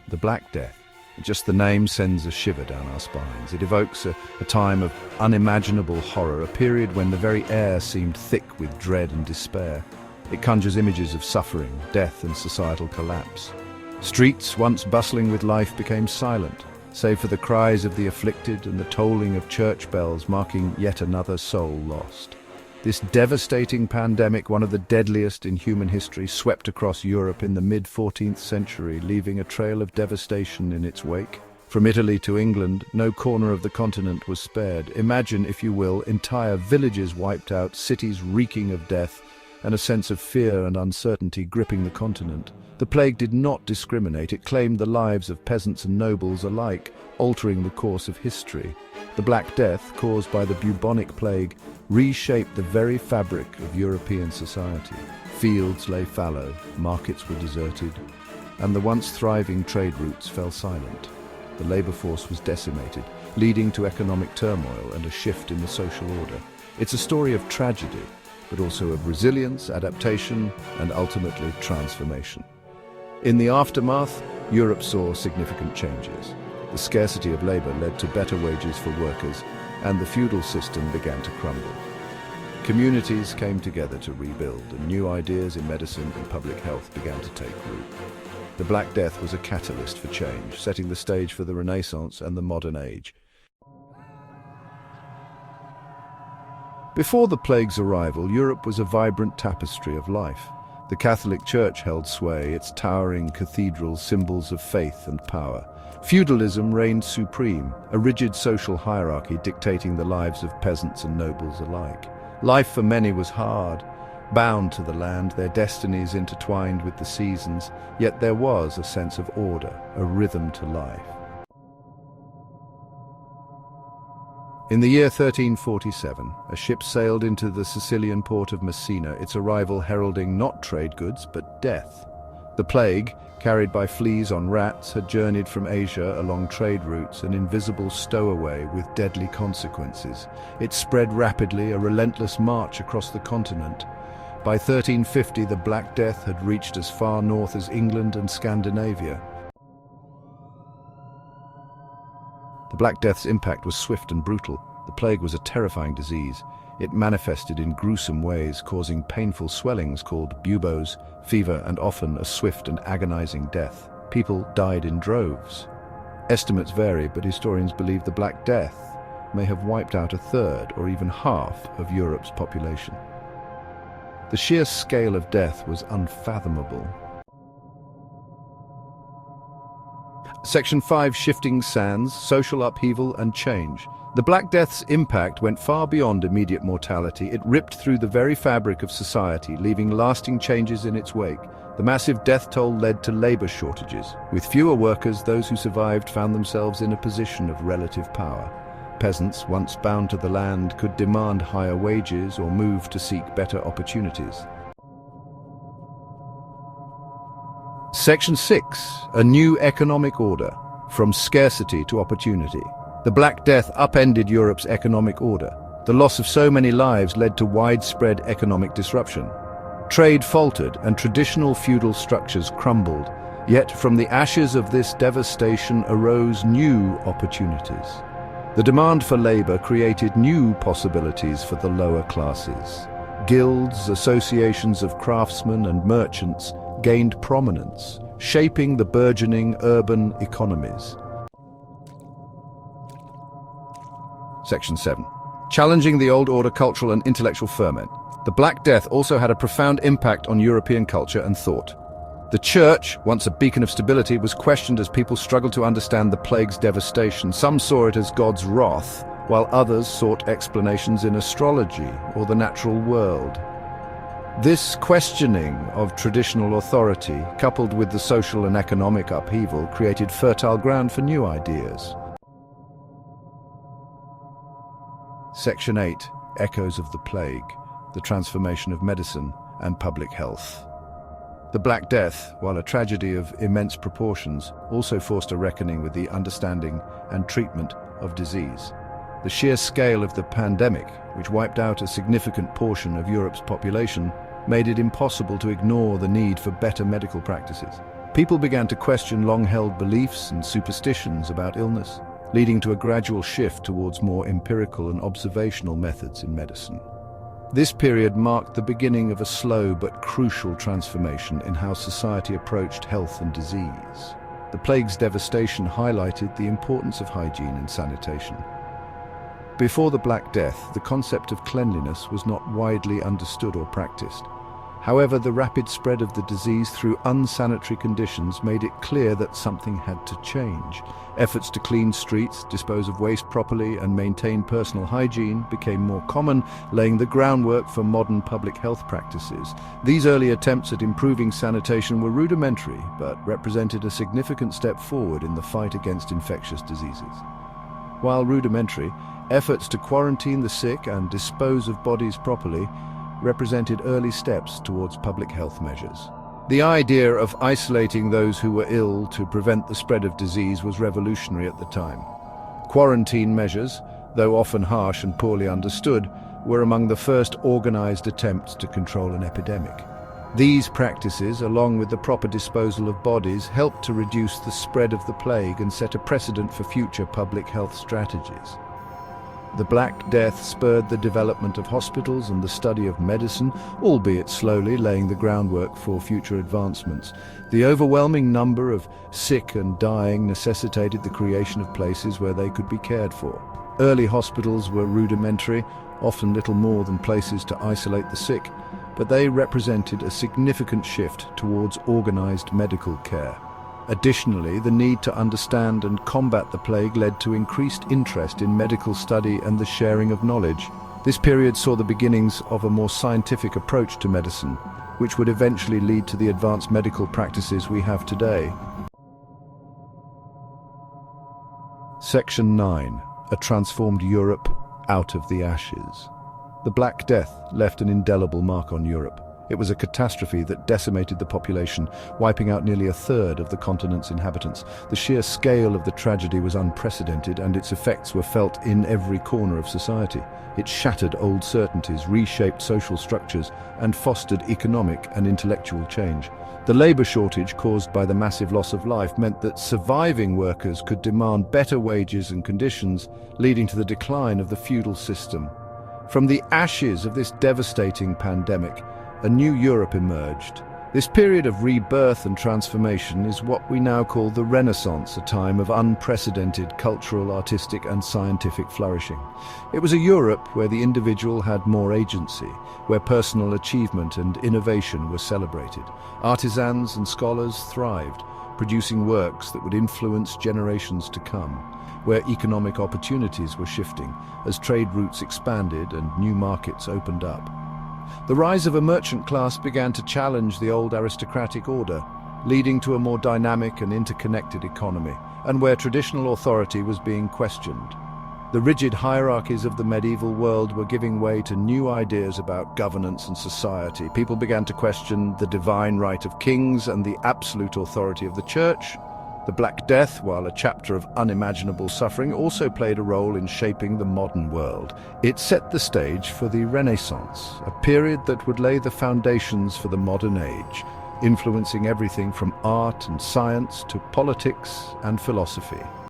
The Black Death. Just the name sends a shiver down our spines. It evokes a time of unimaginable horror, a period when the very air seemed thick with dread and despair. It conjures images of suffering, death, and societal collapse. Streets, once bustling with life, became silent, save for the cries of the afflicted and the tolling of church bells marking yet another soul lost. This devastating pandemic, one of the deadliest in human history, swept across Europe in the mid-14th century, leaving a trail of devastation in its wake. From Italy to England, no corner of the continent was spared. Imagine, if you will, entire villages wiped out, cities reeking of death, and a sense of fear and uncertainty gripping the continent. The plague did not discriminate. It claimed the lives of peasants and nobles alike, altering the course of history. The Black Death, caused by the bubonic plague, reshaped the very fabric of European society. Fields lay fallow, markets were deserted, and the once thriving trade routes fell silent. The labor force was decimated, leading to economic turmoil and a shift in the social order. It's a story of tragedy, but also of resilience, adaptation, and ultimately transformation. In the aftermath, Europe saw significant changes. The scarcity of labor led to better wages for workers, and the feudal system began to crumble. Communities came together to rebuild, and new ideas in medicine and public health began to take root. The Black Death was a catalyst for change, setting the stage for the Renaissance and the modern age. Before the plague's arrival, Europe was a vibrant tapestry of life. The Catholic Church held sway, its towering cathedrals symbols of faith and power. Feudalism reigned supreme, a rigid social hierarchy dictating the lives of peasants and nobles alike. Life for many was hard, bound to the land, their destinies intertwined with the seasons, yet there was a sense of order, a rhythm to life. In the year 1347, a ship sailed into the Sicilian port of Messina, its arrival heralding not trade goods, but death. The plague, carried by fleas on rats, had journeyed from Asia along trade routes, an invisible stowaway with deadly consequences. It spread rapidly, a relentless march across the continent. By 1350, the Black Death had reached as far north as England and Scandinavia. The Black Death's impact was swift and brutal. The plague was a terrifying disease. It manifested in gruesome ways, causing painful swellings called buboes, fever, and often a swift and agonizing death. People died in droves. Estimates vary, but historians believe the Black Death may have wiped out a third or even half of Europe's population. The sheer scale of death was unfathomable. Section 5: Shifting Sands, Social Upheaval and Change. The Black Death's impact went far beyond immediate mortality. It ripped through the very fabric of society, leaving lasting changes in its wake. The massive death toll led to labor shortages. With fewer workers, those who survived found themselves in a position of relative power. Peasants, once bound to the land, could demand higher wages or move to seek better opportunities. Section 6: A New Economic Order, From Scarcity to Opportunity. The Black Death upended Europe's economic order. The loss of so many lives led to widespread economic disruption. Trade faltered and traditional feudal structures crumbled. Yet from the ashes of this devastation arose new opportunities. The demand for labor created new possibilities for the lower classes. Guilds, associations of craftsmen and merchants gained prominence, shaping the burgeoning urban economies. Section 7. Challenging the old order, cultural and intellectual ferment. The Black Death also had a profound impact on European culture and thought. The Church, once a beacon of stability, was questioned as people struggled to understand the plague's devastation. Some saw it as God's wrath, while others sought explanations in astrology or the natural world. This questioning of traditional authority, coupled with the social and economic upheaval, created fertile ground for new ideas. Section 8. Echoes of the Plague, the Transformation of Medicine and Public Health. The Black Death, while a tragedy of immense proportions, also forced a reckoning with the understanding and treatment of disease. The sheer scale of the pandemic, which wiped out a significant portion of Europe's population, made it impossible to ignore the need for better medical practices. People began to question long-held beliefs and superstitions about illness, leading to a gradual shift towards more empirical and observational methods in medicine. This period marked the beginning of a slow but crucial transformation in how society approached health and disease. The plague's devastation highlighted the importance of hygiene and sanitation. Before the Black Death, the concept of cleanliness was not widely understood or practiced. However, the rapid spread of the disease through unsanitary conditions made it clear that something had to change. Efforts to clean streets, dispose of waste properly, and maintain personal hygiene became more common, laying the groundwork for modern public health practices. These early attempts at improving sanitation were rudimentary, but represented a significant step forward in the fight against infectious diseases. While rudimentary, efforts to quarantine the sick and dispose of bodies properly represented early steps towards public health measures. The idea of isolating those who were ill to prevent the spread of disease was revolutionary at the time. Quarantine measures, though often harsh and poorly understood, were among the first organized attempts to control an epidemic. These practices, along with the proper disposal of bodies, helped to reduce the spread of the plague and set a precedent for future public health strategies. The Black Death spurred the development of hospitals and the study of medicine, albeit slowly, laying the groundwork for future advancements. The overwhelming number of sick and dying necessitated the creation of places where they could be cared for. Early hospitals were rudimentary, often little more than places to isolate the sick, but they represented a significant shift towards organized medical care. Additionally, the need to understand and combat the plague led to increased interest in medical study and the sharing of knowledge. This period saw the beginnings of a more scientific approach to medicine, which would eventually lead to the advanced medical practices we have today. Section 9. A transformed Europe out of the ashes. The Black Death left an indelible mark on Europe. It was a catastrophe that decimated the population, wiping out nearly a third of the continent's inhabitants. The sheer scale of the tragedy was unprecedented, and its effects were felt in every corner of society. It shattered old certainties, reshaped social structures, and fostered economic and intellectual change. The labor shortage caused by the massive loss of life meant that surviving workers could demand better wages and conditions, leading to the decline of the feudal system. From the ashes of this devastating pandemic, a new Europe emerged. This period of rebirth and transformation is what we now call the Renaissance, a time of unprecedented cultural, artistic, and scientific flourishing. It was a Europe where the individual had more agency, where personal achievement and innovation were celebrated. Artisans and scholars thrived, producing works that would influence generations to come, where economic opportunities were shifting as trade routes expanded and new markets opened up. The rise of a merchant class began to challenge the old aristocratic order, leading to a more dynamic and interconnected economy, and where traditional authority was being questioned. The rigid hierarchies of the medieval world were giving way to new ideas about governance and society. People began to question the divine right of kings and the absolute authority of the church. The Black Death, while a chapter of unimaginable suffering, also played a role in shaping the modern world. It set the stage for the Renaissance, a period that would lay the foundations for the modern age, influencing everything from art and science to politics and philosophy.